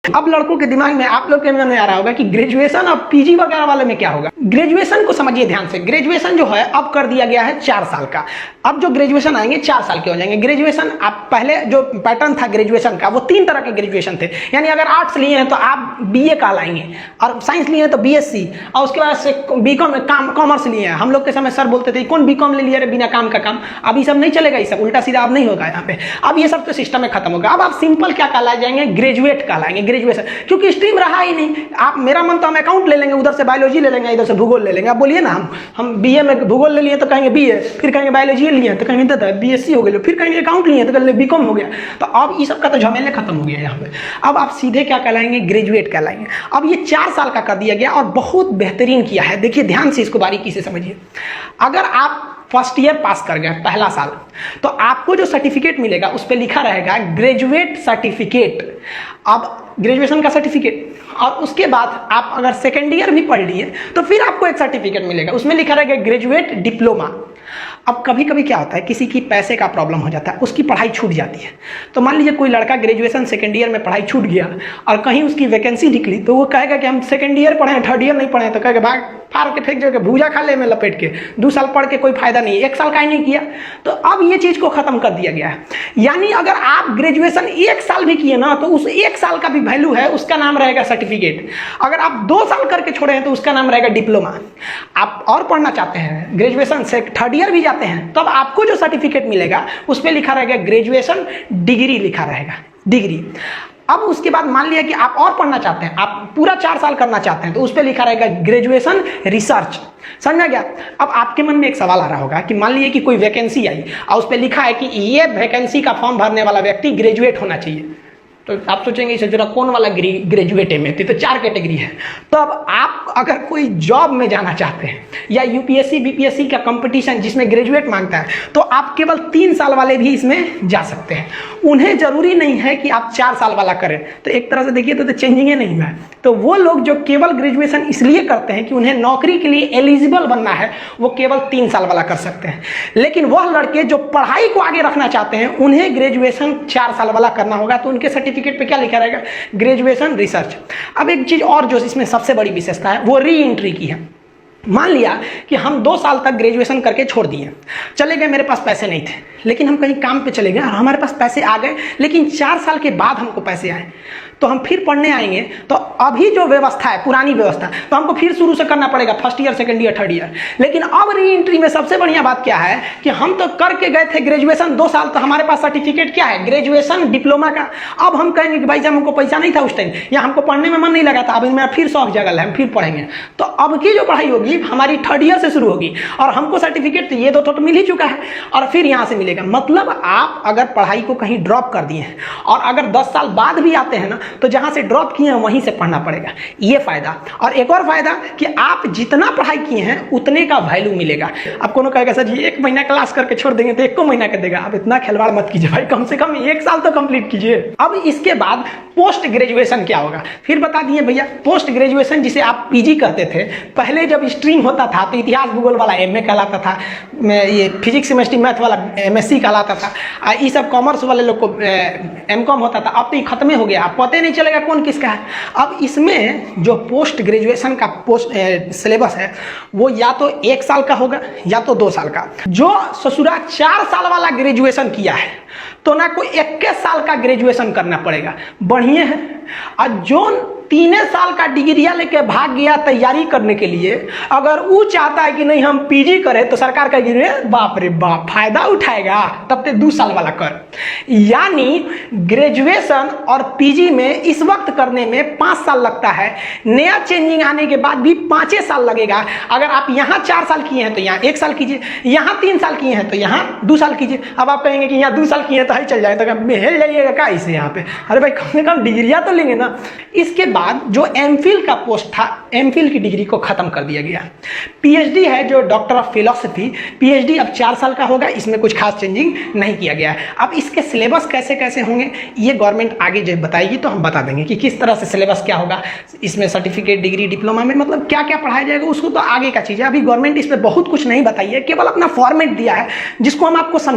अब लड़कों के दिमाग में आप लोग के मन में आ रहा होगा कि ग्रेजुएशन और पीजी वगैरह वाले में क्या होगा। ग्रेजुएशन को समझिए ध्यान से। ग्रेजुएशन जो है अब कर दिया गया है 4 साल का। अब जो ग्रेजुएशन आएंगे 4 साल के हो जाएंगे। ग्रेजुएशन आप पहले जो पैटर्न था ग्रेजुएशन का वो 3 तरह के ग्रेजुएशन थे। यानी अगर आर्ट्स लिए हैं तो आप बीए कहलाएंगे, और साइंस लिए हैं तो बीएससी, और उसके बाद से बीकॉम कॉमर्स लिए हैं। हम लोग के समय सर बोलते थे कौन बीकॉम ले लिया रे बिना काम का काम। अब ये सब नहीं चलेगा, ये सब उल्टा सीधा अब नहीं होगा यहाँ पे। अब ये सब तो सिस्टम में खत्म होगा। अब आप सिंपल क्या कहलाए जाएंगे, ग्रेजुएट कहलाएंगे। ग्रेजुएशन क्योंकि स्ट्रीम रहा ही नहीं। आप मेरा मन तो हम अकाउंट ले लेंगे, उधर से बायोलॉजी ले लेंगे, इधर से भूगोल ले लेंगे। आप बोलिए ना हम बीए में भूगोल ले लिए तो कहेंगे बीए, फिर कहेंगे बायोलॉजी लिए तो कहेंगे दादा बीएससी हो गया, फिर कहेंगे अकाउंट लिए तो कहेंगे बीकॉम हो गया। तो अब ये सब का तो झमेले खत्म हो गया यहाँ पे। अब आप सीधे क्या कहलाएंगे, ग्रेजुएट कहलाएंगे। अब ये 4 साल का कर दिया गया और बहुत बेहतरीन किया है। देखिए ध्यान से इसको बारीकी से समझिए। अगर आप फर्स्ट ईयर पास कर गए पहला साल, तो आपको जो सर्टिफिकेट मिलेगा उस पर लिखा रहेगा ग्रेजुएट सर्टिफिकेट। अब ग्रेजुएशन का सर्टिफिकेट, और उसके बाद आप अगर सेकेंड ईयर भी पढ़ लिए तो फिर आपको एक सर्टिफिकेट मिलेगा, उसमें लिखा रहेगा ग्रेजुएट डिप्लोमा। अब कभी कभी क्या होता है, किसी की पैसे का प्रॉब्लम हो जाता है, उसकी पढ़ाई छूट जाती है। तो मान लीजिए कोई लड़का ग्रेजुएशन सेकेंड ईयर में पढ़ाई छूट गया और कहीं उसकी वैकेंसी निकली, तो वो कहेगा कि हम सेकेंड ईयर पढ़े, थर्ड ईयर नहीं पढ़े। तो कहेगा भाग फाड़ के फेंक जो भूजा खा ले में लपेट के, 2 साल पढ़ के कोई फायदा नहीं, 1 साल का ही नहीं किया। तो अब ये चीज को खत्म कर दिया गया है। यानी अगर आप ग्रेजुएशन 1 साल भी किए ना, तो उस 1 साल का भी वैल्यू है, उसका नाम रहेगा सर्टिफिकेट। अगर आप 2 साल करके छोड़े हैं तो उसका नाम रहेगा डिप्लोमा। आप और पढ़ना चाहते हैं, ग्रेजुएशन से थर्ड ईयर भी जाते हैं, तब आपको जो सर्टिफिकेट मिलेगा उस पर लिखा रहेगा ग्रेजुएशन डिग्री, लिखा रहेगा डिग्री। अब उसके बाद मान लिया कि आप और पढ़ना चाहते हैं, आप पूरा 4 साल करना चाहते हैं, तो उस पर लिखा रहेगा ग्रेजुएशन रिसर्च। समझ में गया। अब आपके मन में एक सवाल आ रहा होगा कि मान लीजिए कि कोई वैकेंसी आई और उस पर लिखा है कि ये वैकेंसी का फॉर्म भरने वाला व्यक्ति ग्रेजुएट होना चाहिए, तो आप सोचेंगे इसे जरा कौन वाला ग्रेजुएट है में, तो 4 कैटेगरी है। तो अब आप अगर कोई जॉब में जाना चाहते हैं या यूपीएससी बीपीएससी का कंपटीशन जिसमें ग्रेजुएट मांगता है, तो आप केवल 3 साल वाले भी इसमें जा सकते हैं। उन्हें जरूरी नहीं है कि आप 4 साल वाला करें। तो एक तरह से देखिए तो चेंजिंग नहीं है। तो वो लोग जो केवल ग्रेजुएशन इसलिए करते हैं कि उन्हें नौकरी के लिए एलिजिबल बनना है, वो केवल 3 साल वाला कर सकते हैं। लेकिन वह लड़के जो पढ़ाई को आगे रखना चाहते हैं, उन्हें ग्रेजुएशन 4 साल वाला करना होगा। तो उनके सर्टिफिकेट पे क्या लिखा रहेगा, ग्रेजुएशन रिसर्च। अब एक चीज और जो इसमें सबसे बड़ी विशेषता है वो री एंट्री की है। मान लिया कि हम 2 साल तक ग्रेजुएशन करके छोड़ दिए, चले गए, मेरे पास पैसे नहीं थे, लेकिन हम कहीं काम पे चले गए और हमारे पास पैसे आ गए, लेकिन 4 साल के बाद हमको पैसे आए, तो हम फिर पढ़ने आएंगे। तो अभी जो व्यवस्था है पुरानी व्यवस्था, तो हमको फिर शुरू से करना पड़ेगा, first year second year third year. लेकिन अब री एंट्री में सबसे बढ़िया बात क्या है कि हम तो करके गए थे ग्रेजुएशन 2 साल, तो हमारे पास सर्टिफिकेट क्या है, ग्रेजुएशन डिप्लोमा का। अब हम कहेंगे कि भाई साहब हमको पैसा नहीं था उस टाइम, या हमको पढ़ने में मन नहीं लगा था, अब मेरा फिर शौक जगल है, हम फिर पढ़ेंगे। तो अब की जो पढ़ाई होगी हमारी थर्ड ईयर से शुरू होगी, और हमको सर्टिफिकेट ये 2 तो मिल ही चुका है, और फिर यहाँ से मिलेगा। मतलब आप अगर पढ़ाई को कहीं ड्रॉप कर दिए हैं और अगर 10 साल बाद भी आते हैं ना, तो जहाँ से ड्रॉप किए हैं वहीं से पढ़ना पड़ेगा, ये फायदा। और एक और फायदा कि आप जितना पढ़ाई किए हैं उतने का वैल्यू मिलेगा। अब कोनो कहेगा सर जी 1 महीना क्लास करके छोड़ देंगे तो 1 महीना कर देगा। अब इतना खिलवाड़ मत कीजिए भाई, कम से कम 1 साल तो कंप्लीट कीजिए। अब इसके बाद पोस्ट ग्रेजुएशन क्या होगा, फिर बता दिए भैया। पोस्ट ग्रेजुएशन जिसे आप पीजी कहते थे, पहले जब स्ट्रीम होता था तो इतिहास भूगोल वाला एमए कहलाता था, ये फिजिक्स केमिस्ट्री मैथ वाला एमएससी कहलाता था, ये सब कॉमर्स वाले लोग को एमकॉम होता था। अब तो ये खत्म हो गया, अब पता ही नहीं चलेगा कौन किसका है। अब इसमें जो पोस्ट ग्रेजुएशन का सिलेबस है वो या तो 1 साल का होगा या तो 2 साल का। जो ससुरा 4 साल वाला ग्रेजुएशन किया है तो ना कोई 21 साल का ग्रेजुएशन करना पड़ेगा, बढ़िया है। और जो 3 साल का डिग्रिया लेके भाग गया तैयारी करने के लिए, अगर वो चाहता है कि नहीं हम पीजी करें, तो सरकार का बाप रे बाप फायदा उठाएगा, तब ते 2 साल वाला कर। यानी ग्रेजुएशन और पीजी में इस वक्त करने में 5 साल लगता है, नया चेंजिंग आने के बाद भी 5 साल लगेगा। अगर आप यहाँ 4 साल किए हैं तो यहाँ 1 साल कीजिए, यहाँ 3 साल किए हैं तो यहाँ 2 साल कीजिए। अब आप कहेंगे कि यहाँ 2 साल किए तो ही चल जाए, तो हेल जाइएगा का इसे यहाँ पे। अरे भाई कम से कम डिग्रिया तो लेंगे ना। इसके बाद जो एमफिल का पोस्ट था, एमफिल की डिग्री को खत्म कर दिया गया। पीएचडी है जो डॉक्टर ऑफ फिलॉसफी, पीएचडी अब 4 साल का होगा, इसमें कुछ खास चेंजिंग नहीं किया गया है। अब इसके सिलेबस कैसे कैसे होंगे ये गवर्नमेंट आगे जब बताएगी तो हम बता देंगे कि किस तरह से सिलेबस क्या होगा, इसमें सर्टिफिकेट डिग्री डिप्लोमा में मतलब क्या क्या पढ़ाया जाएगा, उसको तो आगे का चीज़ है। अभी गवर्नमेंट इस पर बहुत कुछ नहीं बताई है, केवल अपना फॉर्मेट दिया है जिसको हम आपको